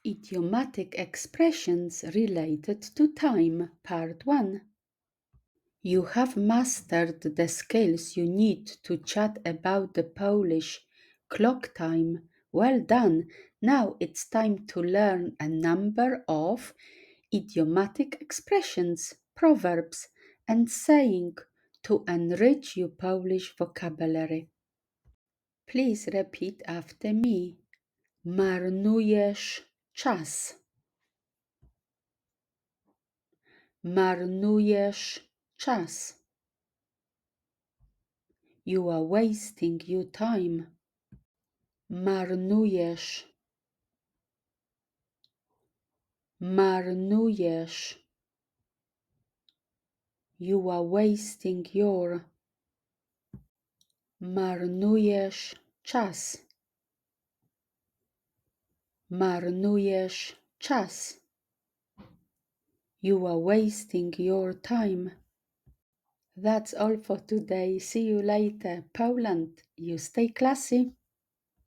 Idiomatic expressions related to time, Part 1. You have mastered the skills you need to chat about the Polish clock time. Well done! Now it's time to learn a number of idiomatic expressions, proverbs, and saying to enrich your Polish vocabulary. Please repeat after me. Marnujesz czas. Marnujesz czas. You are wasting your time. Marnujesz. Marnujesz. You are wasting your. Marnujesz czas. Marnujesz czas. You are wasting your time. That's all for today. See you later. Poland, you stay classy.